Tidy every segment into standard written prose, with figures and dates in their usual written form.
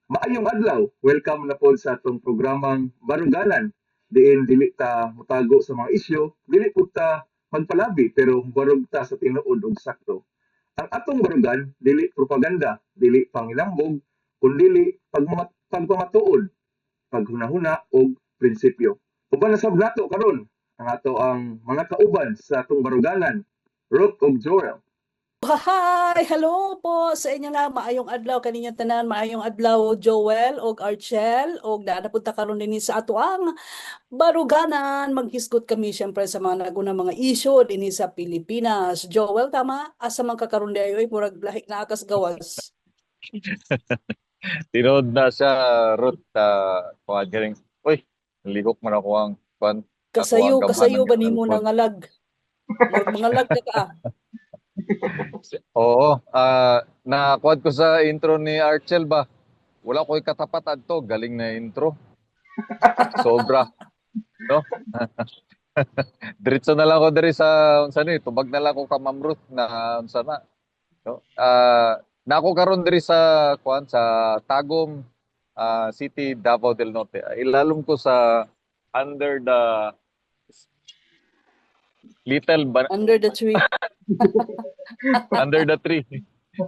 Maayong adlaw. Welcome na po sa atong programang Baruganan. Diin dili ta mutago sa mga isyu, dili po ta magpalabi pero barug ta sa tinuod ug sakto. Ang atong barugan dili propaganda, dili pangilambog, kundi pagpamatuod, paghunahuna ug prinsipyo. Uban na sa blato karon ang ato ang mga kauban sa atong baruganan, Ruth ug Joel. Hi! Hello po sa inyo lang. Maayong adlaw kaninyong tanan. Maayong adlaw Joel og Archel og napunta karon dinhi sa ato ang baruganan. Maghisgot kami syempre sa mga naguna mga issue dinhi sa Pilipinas. Joel, tama? Asa man ka karon di ayoy murag lahi na akas gawas. Tinood na siya, Ruth, kuhan ka rin. Uy, naligok man ako ang kuhan. Ako ang gamhan Kasayo ng ba nimo cellphone. nangalag? Murag mangalag ka ka. Oo, nakuha ko sa intro ni Archel ba? Wala ko katapat adto, galing na intro. Sobra, no? Diretso na lang ako diri sa unsa ni, tubag na lang ako ka Ma'am Ruth na unsa na, no? Nako karon diri sa kuan sa Tagum City, Davao del Norte. Ilalom ko sa under the Under the tree. under the tree.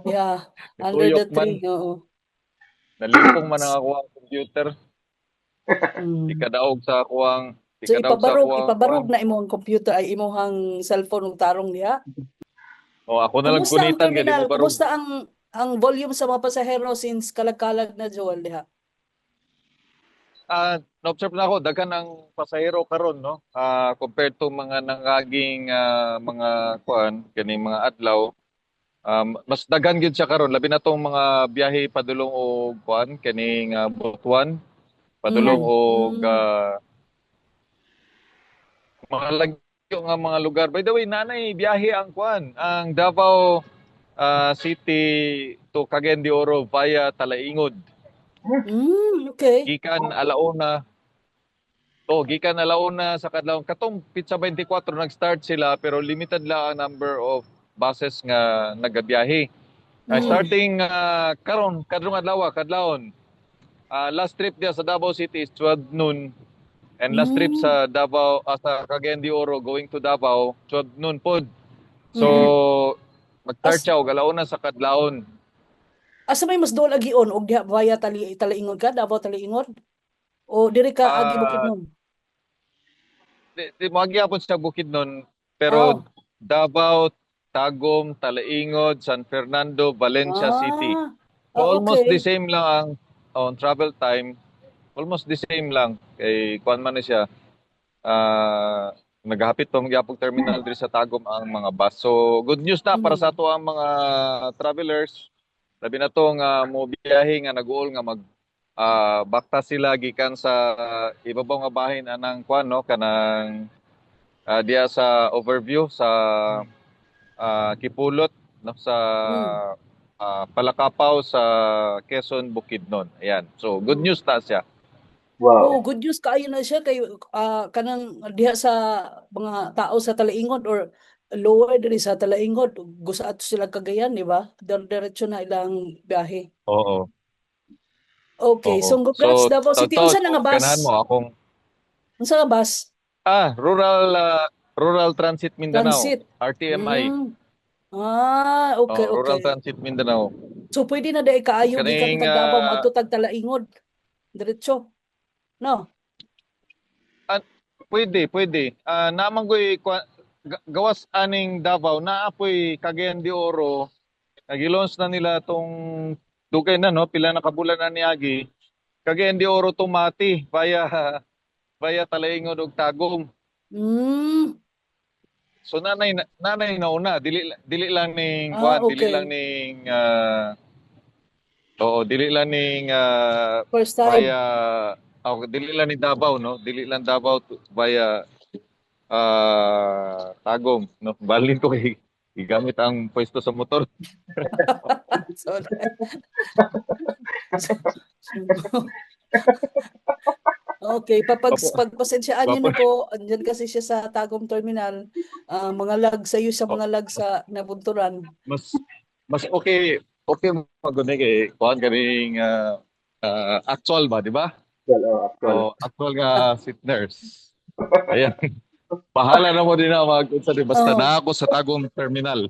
Yeah, under the Tuyok man. tree. Oo. Nalimpong man ang ako ang computer. Mm. Ikadaog sa ako ang So ipabarog kuwan. na imong computer ay imong cellphone ug tarong diha. O ako na lang Kumusta ang kunitan kay di terminal? mo barog. Kumusta ang volume sa mga pasahero since kalag-kalag na Joel diha? Na-observe na ako daghan ang pasahero karon, no? Compared to mga nangaging mga kuan kani mga adlaw. Mas daghan gyud siya karon labi na tong mga biyahe padulong og kuan kaning Butuan, padulong og mga lagyo nga mga lugar. By the way, nanay biyahe ang kuan, ang Davao City to Cagayan de Oro via Talaingod. Okay. Gikan alauna. Gikan alauna sa kadlawon katong Pizza 24 nag-start sila pero limited lang ang number of buses nga nagabiyahe. Starting karon kadlong kadlawon. Last trip dia sa Davao City is 12 noon. And last trip sa Davao, sa Cagayan de Oro going to Davao, 12 noon pod. So, mag-start siya og alauna sa kadlawon. Asa may mas dol agion og diha via Talaingod ka, Davao Talaingod? O diri ka agi Bukidnon? Di magyapon sa Bukidnon, pero Davao, Tagum, Talaingod, San Fernando, Valencia City. So almost the same lang ang travel time. Almost the same lang. Kay kuan man na siya. Naghapit tong gyapong terminal diri sa Tagum ang mga bus. So good news na para sa ato ang mga travelers. Labi na tong mo biyahe nga nag-uol nga bakta sila gikan sa ibabaw nga bahin anang kuan, no, kanang diya sa overview sa Kipulot, no, sa Palakapaw sa Quezon, Bukidnon. Ayan. So good news na siya. Wow. Good news kaayo na siya kay kanang diha sa mga tao sa Talaingod or lower diri sa Talaingod gusto ato sila Cagayan, di ba? Diretso na ilang biyahe. Oo. Okay, so congrats Davao City. Unsa na nga bus? Ganahan mo akong Unsa nga bus? Rural Transit Mindanao. Transit. RTMI. Okay. Rural Transit Mindanao. So pwede na dai kaayo gikan Kaning, tag Davao maadto tag Talaingod. Diretso. No. Pwede. Namanggoy gawas aning Davao naapoy Cagayan de Oro. Nag-launch na nila tong dugay na, no, pila na kabulan na niagi. Cagayan de Oro to Mati via Talaingod ug Tagum. So nanay nauna dili lang ning kuan, dili lang ning dili lang ning first time via dili lang ni Davao, no, dili lang Davao via Tagum, no. Balin ko kay igamit ang pwesto sa motor. Okay, pagpasensyaan niyo na po, andyan kasi siya sa Tagum Terminal, mga lag sa iyo sa mga lag sa nabunturan. Mas okay magunay kay kuan kaning actual ba, di ba? Actual. O actual nga seat nurse. Ayan. Bahala na mo din na mag-unsa di basta Oh. na ako sa Tagum Terminal.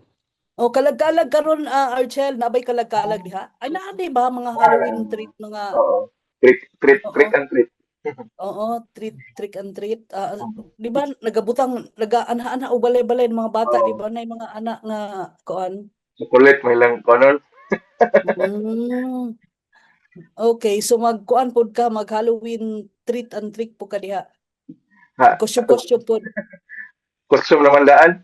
O kalag-kalag karon Archel, nabay kalag-kalag diha. Ay naa di ba mga Halloween treat mga Oo. Treat oo. and treat. Oo, trick and treat. Di ba nagabutang nagaanha-anha og balay-balay ng mga bata, di Oo. ba na mga anak nga kuan. Chocolate may lang kanon. Mm. Okay, so magkuan pod ka mag Halloween treat and trick po ka diha. Ha, Costume-costume pod. costume naman daan.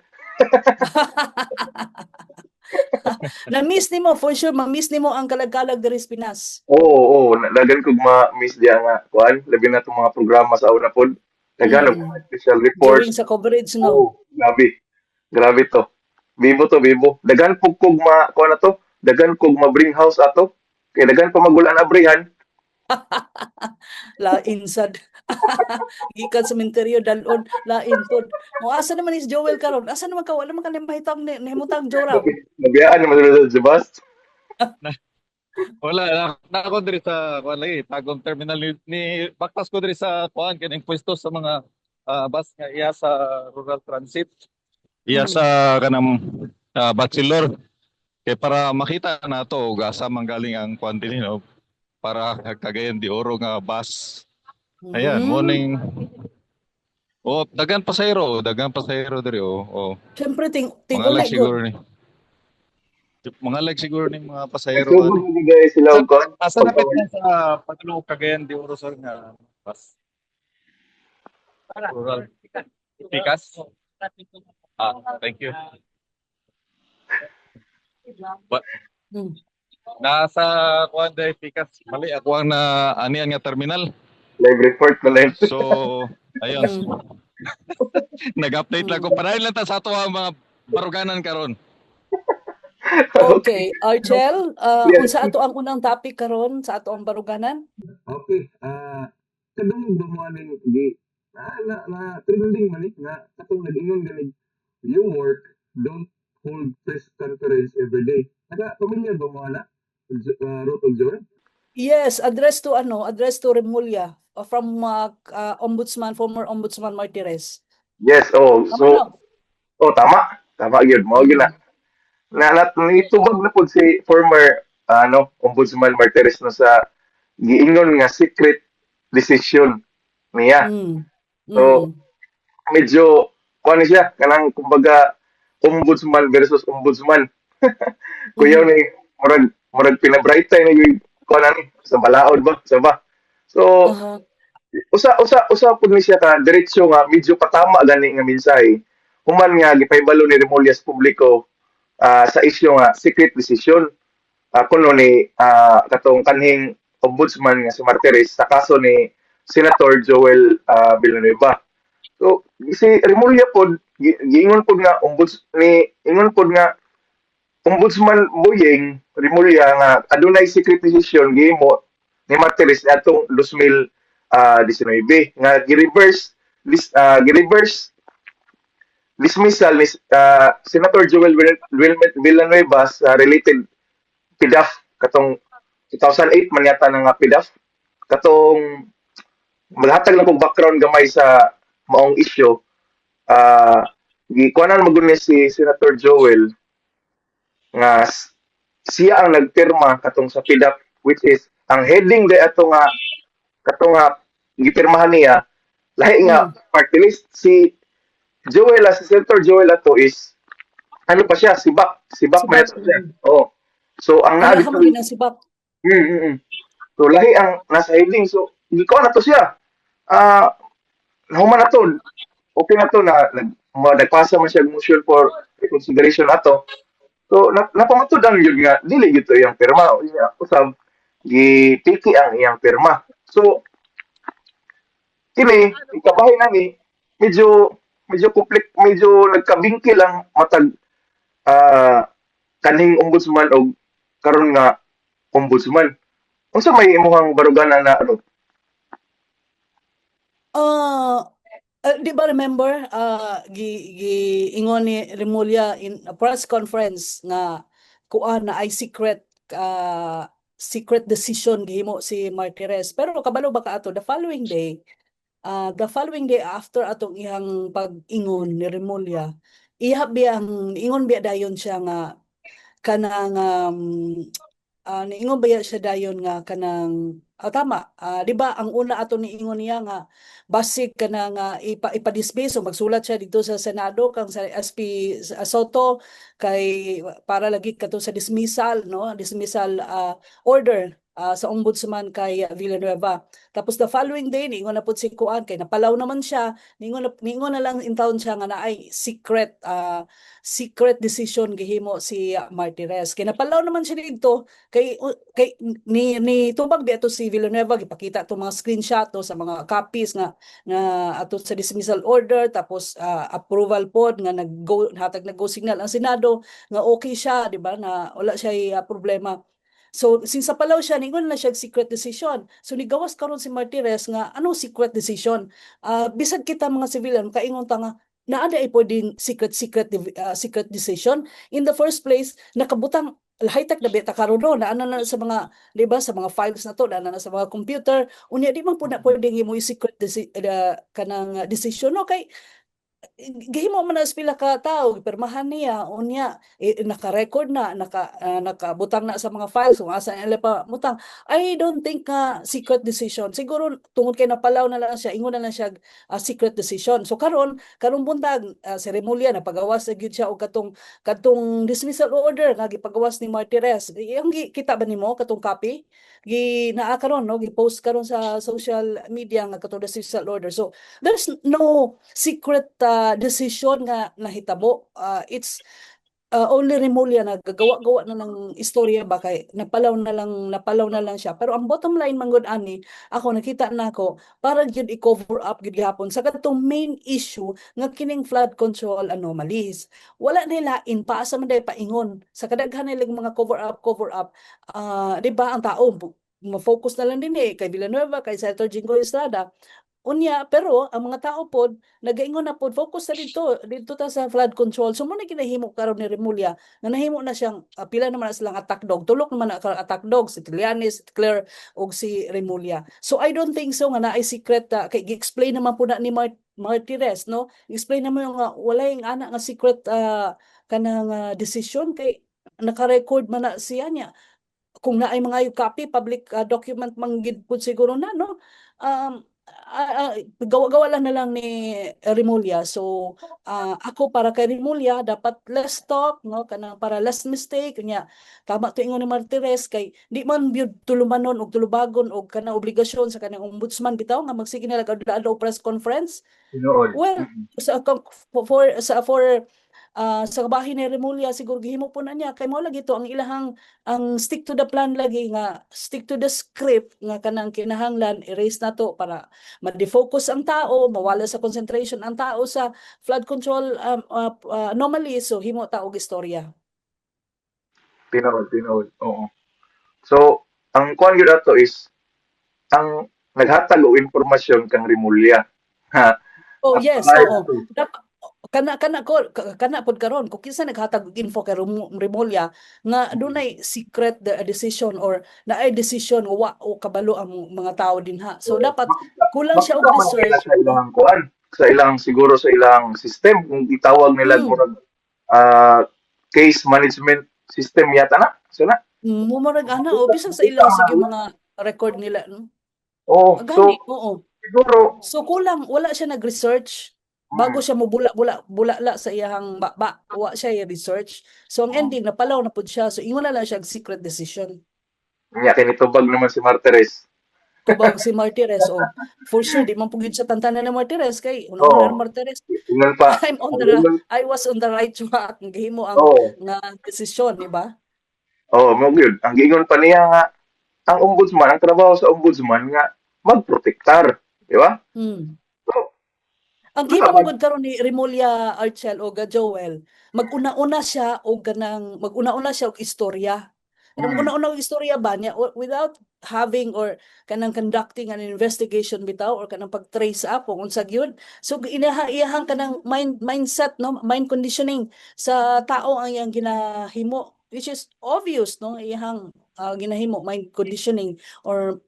Na-miss nimo for sure, ma-miss nimo ang kalag-kalag diri sa Pinas. Oo. Dagan kog ma-miss diya nga kuan, labi na tong mga programa sa una pod. Dagan og Mm. special reports. During sa coverage no. Oo, grabe. Grabe to. Bibo to, bibo. Dagan pug kog kuan na to. Dagan kog ma-bring house ato. Kay dagan pa magulan abrihan. Lain sad. Gikan sa sementeryo dalon lain pod. Mo asa naman is Joel karon? Asa naman ka wala man ka mahitang nahimutang Joram. Nabiyaan naman sa Jabas. Wala na ako diri sa kuan lagi Tagum Terminal ni baktas ko diri sa kuan kining pwesto sa mga bus nga iya sa rural transit. Iya Mm. sa kanang bachelor kay para makita na to ug asa manggaling ang kuan dinhi no para Cagayan de Oro nga bus. Ayan, Mm. morning. Oh, dagan pasahero diri oh. Siyempre Mga tingol na lag siguro ni. Mga lag siguro ni mga pasahero Nagsugod ani. mo guys sila og kuan. Asa na pit na sa Paglo Cagayan de Oro sir nga bus. Rural. Pikas. Thank you. Mm. Nasa kuan day Pikas. Mali ako ang na anian nga terminal. Live report na lang. So, ayun. Mm. Nag-update lang ko. Para lang ta sa ato ang mga baruganan karon. Okay, Archel, Yes. unsa ato ang unang topic karon sa ato ang baruganan? Okay, kadung dumaning di na trending man nga katong nag-ingon ganig you work, don't hold press conference every day. Pamilyar ba mo ana? Ruth og Joel? Yes, address to Remulla from former Ombudsman Martires. Yes, Tama so no? tama. Tama gyud, mao gyud na. Nitubag na pod si former Ombudsman Martires no sa giingon nga secret decision niya. Mm. So, medyo kuan ni siya kanang kumbaga ombudsman versus ombudsman. Kuyaw ni murag pinabrightay na yung kuan ani sa balaod ba sa ba. So, Aha. usa pud ni siya ka diretso nga medyo patama gani nga mensahe. Human nga gipaybalo ni Remulla sa publiko sa isyu nga secret decision kuno ni katong kanhing ombudsman nga si Martires sa kaso ni Senator Joel Villanueva. So si Remulla pod giingon pod nga ingon pod nga Ombudsman Boyeng Remulla nga adunay secret decision gihimo ni Martires atong 2019 nga gi-reverse dismissal ni Senator Joel Villanueva sa related PDAF katong 2008 man yata na nga PDAF katong maghatag lang kong background gamay sa maong issue gikuanan mo gud ni si Senator Joel nga siya ang nagpirma katong sa PDAF which is ang heading day ato nga katong nga gipirmahan niya lahi nga party list si Joel si Senator Joel ato is ano pa siya sibak man ito siya. So ang naa Wala ka dito sibak. So lahi ang nasa heading so gikuan na to siya. Nahuman na to. Okay na to na nagpasa man siya motion for reconsideration ato. So napamatudan yun nga dili gito iyang pirma usab gipiki ang iyang pirma. So kini ikabahin nani medyo medyo nagkabingkil ang matag kaning ombudsman og karon nga ombudsman. Unsa may imong baruganan na ano? Di ba remember ingon ni Remulla in a press conference nga kuan na ay secret secret decision gihimo si Martires. Pero kabalo ba ka ato the following day after atong ihang pag-ingon ni Remulla, iha biyang ingon biya dayon siya nga kanang niingon ba siya dayon nga kanang tama, di ba ang una ato niingon niya nga basig kanang ipadismiss o magsulat siya dito sa Senado kang sa SP Soto kay para lagi kato sa dismissal, no, dismissal order sa ombudsman kay Villanueva. Tapos the following day niingon na pud si Kuan kay napalaw naman siya, niingon na lang in town siya nga naay secret decision gihimo si Martires. Kay napalaw naman siya dito kay ni tubag di ato si Villanueva gipakita to mga screenshot to sa mga copies nga ato sa dismissal order, tapos approval pod nga nag-go signal ang Senado nga okay siya, di ba, na wala siya problema. So, since palaw siya, ningon na siya secret decision. So, nigawas karon si Martires nga, anong secret decision? Bisag kita mga civilian, kaingon ta nga, naada ay pwedeng secret decision. In the first place, nakabutang high-tech na beta karon no, naana na sa mga, di ba, sa mga files na to, naana na sa mga computer, unya di man po na pwedeng imo secret kanang decision no, kay gihimo man as pila ka tawo permahan niya unya naka-record na nakabutang na sa mga files kung asa nila pa mutang. I don't think secret decision, siguro tungod kay napalaw na lang siya, ingon na lang siya secret decision. So karon buntag si Remulla napagawas na gyud siya og katong dismissal order nga gipagawas ni Martires. Ang kita ba nimo katong copy naa karon no, gi-post karon sa social media nga katong dismissal order. So there's no secret decision nga nahitabo. It's only Remulla na gagawa-gawa na ng istorya ba kay napalaw na lang siya. Pero ang bottom line man gud ani, ako nakita nako para gyud i-cover up gyud gihapon sa katong main issue nga kining flood control anomalies. Wala nila paasa man day paingon sa kadaghan nilang mga cover up. Di ba ang tao ma-focus na lang din kay Villanueva, kay Senator Jingo Estrada. Unya, pero ang mga tao pod nagaingon na pod focus na dito ta sa flood control. So mo na ginahimo karon ni Remulla na nahimo na siyang pila naman na silang attack dog. Tulok naman na attack dog si Trillanes, si Claire ug si Remulla. So I don't think so nga naay secret kay gi-explain naman po na ni Martires, no? Explain naman nga walay ang ana nga secret kanang decision kay naka-record man na siya niya. Kung naay mga copy public document manggid pud siguro na, no? Gawa-gawa lang na lang ni Remulla. So ako para kay Remulla dapat less talk, no, kanang para less mistake nya. Tama to ingon ni Martires kay di man byud tulumanon og tulubagon og kanang obligasyon sa kanang ombudsman bitaw nga magsige na lag press conference. Tinuod. Well, sa kabahin ni Remulla siguro gihimo po na niya kay mo lagi to ang ilahang ang stick to the plan lagi nga stick to the script nga kanang kinahanglan erase na to para ma-defocus ang tao, mawala sa concentration ang tao sa flood control anomalies. So himo ta og istorya. Tinuod. Oo. So, ang kuan gyud ato is ang naghatag og impormasyon kang Remulla. Ha. Oh yes, Apply oo. to. Kana pod karon kung kinsa naghatag og info kay Remulla nga dunay secret decision or naay decision o kabalo ang mga tao dinha. So dapat kulang siya og Makita man nila research. sa ilang kuan, sa ilang siguro sa ilang system kung itawag nila Mm. murag case management system yata na. So na. Mumurag ana o bisan sa ilang sige mga record nila, no? Oh, so Gani, oo. siguro So kulang wala siya nag-research bago siya mo bulala sa iyang wa siya i-research. So ang ending napalaw na pud siya. So ingon na lang siya og secret decision. nya kini tubag naman si Martires. Tubag si Martires, oh. For sure di man pugid sa tantanan ni Martires kay Oo. una na Martires. Tingnan pa. I was on the right track. Gihimo ang Oh, nga desisyon, di ba? mo gyud. Ang giingon pa niya nga ang ombudsman, ang trabaho sa ombudsman nga magprotektar, di ba? Hmm. So, Ang basta gihimo magud karon ni Remulla Archel o Joel, mag-una-una siya og istorya. Kanang una-una og istorya ba niya without having or kanang conducting an investigation bitaw or kanang pag-trace up kung unsa gyud. So iyahang kanang mindset, no, mind conditioning sa tao ang iyang ginahimo, which is obvious, no, iyahang ginahimo mind conditioning or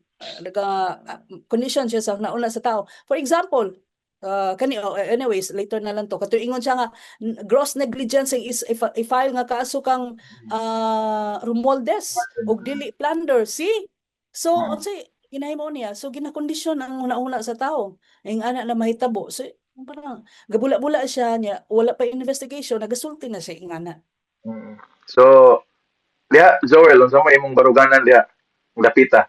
condition siya sa nauna sa tao. For example, anyways, later na lang to. Katuingon siya nga gross negligence is i-file nga kaso kang Romualdez og dili plunder. See? So unsay ginahimo niya? So ginakondisyon ang una-una sa tao. Ang ana na mahitabo. So parang gabula-bula siya niya, wala pa investigation, nagasulti na siya ang ana. Mm. So, diha, Joel, unsa may imong baruganan diha? Ang dapita.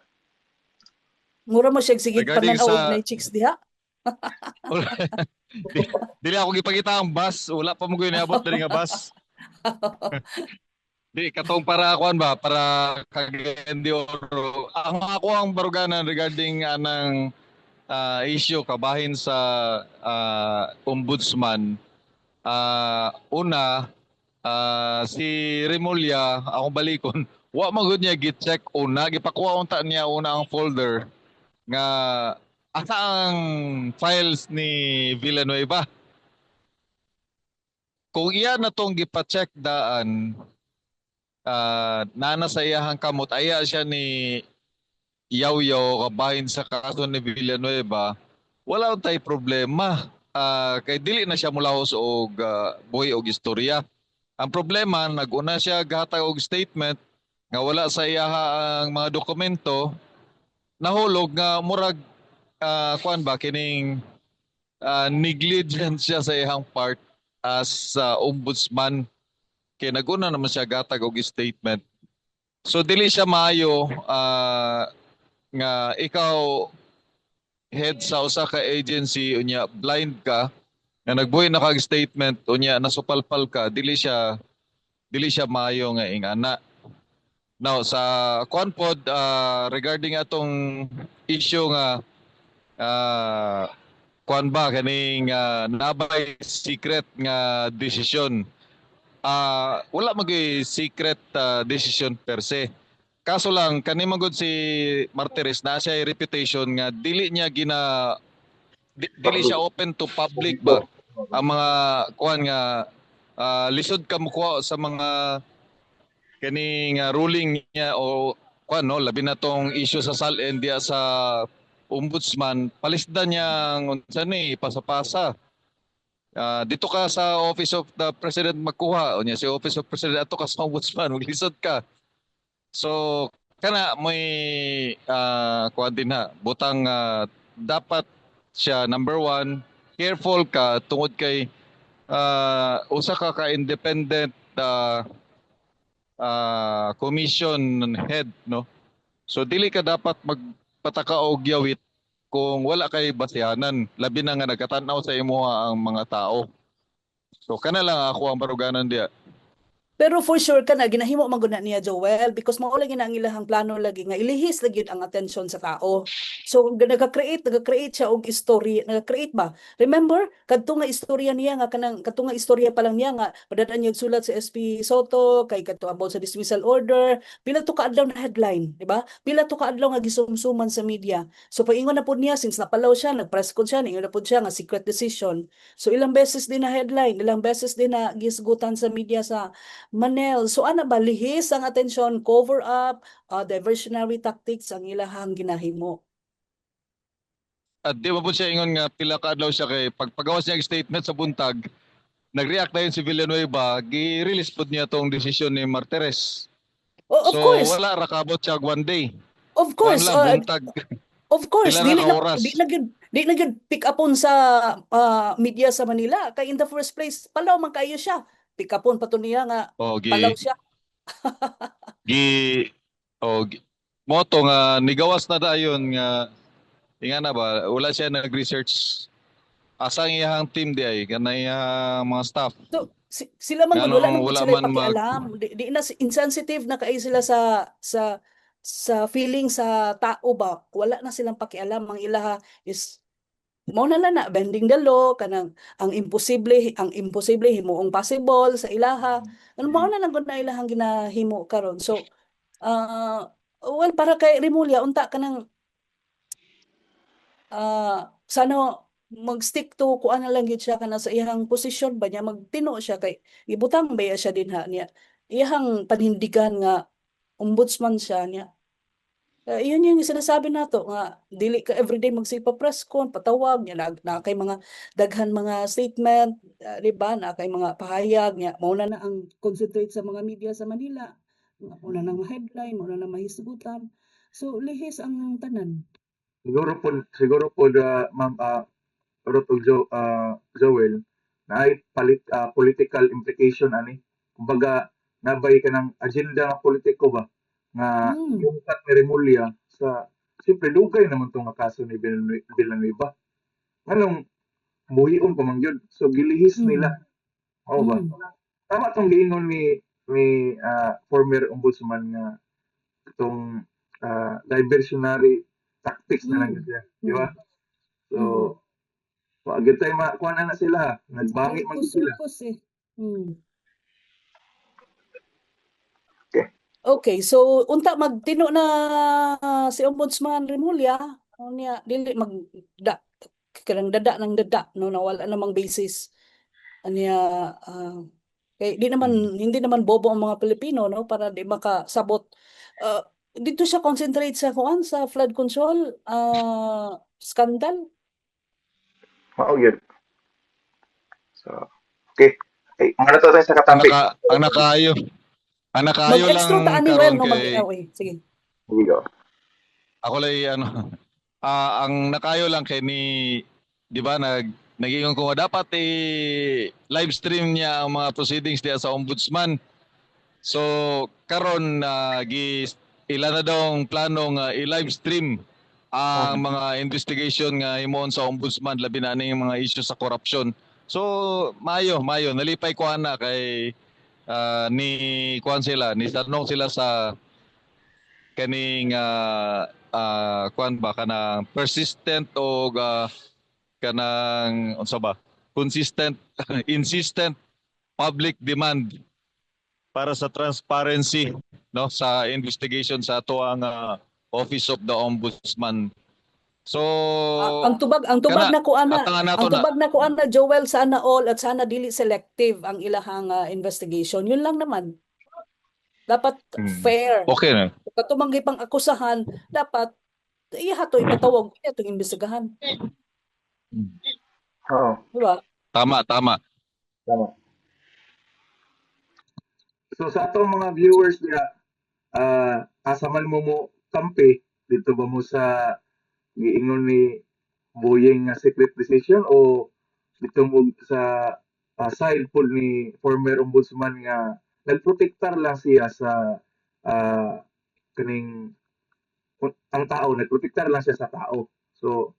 Mura mo siya sige Regarding pananaw sa- na chicks diha. Dili ako gipakita ang bus, wala pa mo gyud niabot diri nga bus. Di katong para kuan ba para kagandi oro. Ang ako ang baruganan regarding anang issue kabahin sa ombudsman. Una si Remulla akong balikon wa magud niya gi-check una gipakuha unta niya una ang folder nga asa ang files ni Villanueva. Kung iya na tong gipa-check daan nana sa iyahang kamot aya siya ni Yaw-Yaw kabahin sa kaso ni Villanueva, wala tay problema. Kay dili na siya mulahos og buhi og istorya. Ang problema naguna siya gahatag og statement nga wala sa iyaha ang mga dokumento, nahulog nga murag kuan ba kining negligence siya sa iyang part as ombudsman. Kay naguna naman siya gatag og statement. So dili siya maayo nga ikaw head sa usa ka agency unya blind ka nga nagbuhi na kag statement unya nasupalpal ka, dili siya maayo nga ingana. Now sa kuan pod regarding atong issue nga kuan ba kaning nabay secret nga decision. Wala magay secret decision per se. Kaso lang kani magud si Martires na siya reputation nga dili niya dili siya open to public ba ang mga kuan nga lisod ka mo kuha sa mga kaning ruling niya o kuan no labi na tong issue sa SALN diya sa ombudsman palisdan niya unsa ni pasapasa. Dito ka sa Office of the President magkuha unya si Office of President ato ka sa ombudsman maglisod ka. So kana may kuan din ha butang dapat siya number one careful ka tungod kay usa ka independent commission head no. So dili ka dapat magpataka og yawit kung wala kay basihanan labi na nga nagkatanaw sa imuha ang mga tao. So kana lang ako ang baruganan diya. Pero for sure ka na, ginahimo man gud na niya Joel because mao lagi na ang ilahang plano lagi nga ilihis lagi ang atensyon sa tao. So nagka-create siya og story, nagka-create ba? Remember kadto nga istorya niya nga kadto nga istorya pa lang niya nga padadaan niya og sulat sa SP Soto kay kadto about sa dismissal order, pila to ka adlaw na headline, di ba? Pila to ka adlaw nga gisumsuman sa media. So paingon na pud niya since napalaw siya, nag-press con siya, ingon na pud siya nga secret decision. So ilang beses din na headline, ilang beses din na gisgutan sa media sa Manel. So ana ba lihis ang atensyon, cover up, diversionary tactics ang ilahang ginahimo. At di ba po siya ingon nga pila ka adlaw siya kay pagpagawas niya og statement sa buntag nag-react na yun si Villanueva gi-release pod niya tong desisyon ni Martires. Of So course. wala ra kabot siya one day. Of course. Kuan lang buntag. Of course, Pila ra ka oras? di na gyud pick upon sa media sa Manila kay in the first place palaw man kayo siya. Pick upon pa to niya nga palaw siya. Moto nga nigawas na dayon nga ingana ba wala siya nag-research asang iyang team di ay kanay mga staff. So sila man Ngano wala man wala sila man pakialam. Di na insensitive na kay sila sa feeling sa tao ba. Wala na silang pakialam. Ang ilaha is mao na lang na bending the law kanang ang imposible himuong possible sa ilaha. Ano mao na lang gud na ilahang ginahimo karon. So well para kay Remulla unta kanang sana mag-stick to kuan na lang gyud siya kana sa iyang posisyon ba niya magtino siya kay gibutang ba siya din ha niya iyang panindigan nga ombudsman siya niya. Yun yung sinasabi nato nga dili ka everyday magsipa press con patawag niya na kay mga daghan mga statement, di ba, na kay mga pahayag niya mao na ang concentrate sa mga media sa Manila, mao na nang headline, mao na mahisgutan, so lihis ang tanan. Siguro po Ma'am Ruth ug Joel na ay political implication ani. Kumbaga nabay ka ng agenda nga politiko ba nga Mm. yung kat ni Remulla sa siyempre dugay naman tong nga kaso ni Villanueva. Anong muhion ko man yun. So gilihis nila. Oo ba? Mm. Tama tong giingon ni former ombudsman nga itong diversionary tactics na lang siya, di ba? So, agad tayo kuha na sila ha. Nagbangi man sila. Ulpos Mm. Okay. Okay, so unta magtino na si Ombudsman Remulla, niya dili kanang dada ng dada no nawala namang basis niya kay hindi naman bobo ang mga Pilipino no para di makasabot. Dito siya concentrate sa sa flood control scandal. Mao yun. So, okay. Okay, muna to tayo sa katapik. Ang nakaayo Mag-extra lang ta ani well karon no kay sige. Here we go. ako lay ang nakayo lang kay ni di ba nag-ingon ko nga dapat live stream niya ang mga proceedings niya sa ombudsman. So karon ilan na daw ang plano nga i-live stream ang mga investigation nga himon sa ombudsman labi na ning mga issue sa corruption. So mayo nalipay ko ana kay ni kuan sila ni tanong sila sa kaning kuan ba kanang persistent o kanang unsa ba consistent insistent public demand para sa transparency no sa investigation sa ato ang Office of the Ombudsman. So ang tubag na ko ana ang tubag na ko ana Joel, sana all at sana dili selective ang ilahang investigation. Yun lang naman. Dapat fair. Okay na. Katumanggi pang akusahan, dapat ihato ipatawag itong imbestigahan. Oo. Diba? Tama. Tama. So sa atong mga viewers nila, asaman mo kampi dito ba mo sa giingon ni Boyeng nga secret decision o dito mo sa side po ni former ombudsman nga nagprotektar lang siya sa kaning ang tao, nagprotektar lang siya sa tao. So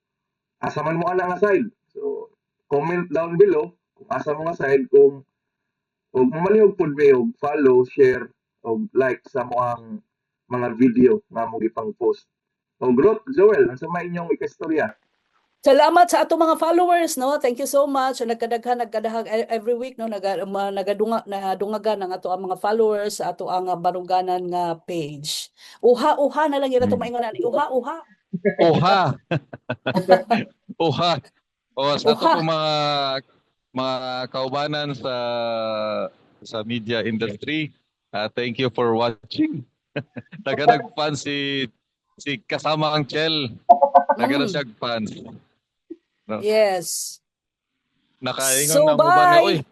asa man mo ana nga side. So comment down below kung asa mo nga side, kung mamalihog pud mi og follow, share og like sa mo ang mga video nga mo gipang post. O Ruth, Joel, unsa may inyong ikastorya? Salamat sa ato mga followers, no? Thank you so much. Nagkadaghan every week, no? Nadungagan ang ato ang mga followers sa ato ang Baruganan nga page. Uha na lang yun ato maingon ani. Uha. Oha. Sa ato po mga kaubanan sa media industry. Thank you for watching. Nagfans si kasama ang Chel. Nagfans. No. Yes. Nakaingon So, na mo ba na, uy?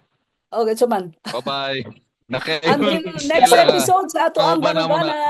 Okay, so man. Bye-bye. Until next episode sa ato ang Kauban na mo na. Baruganan.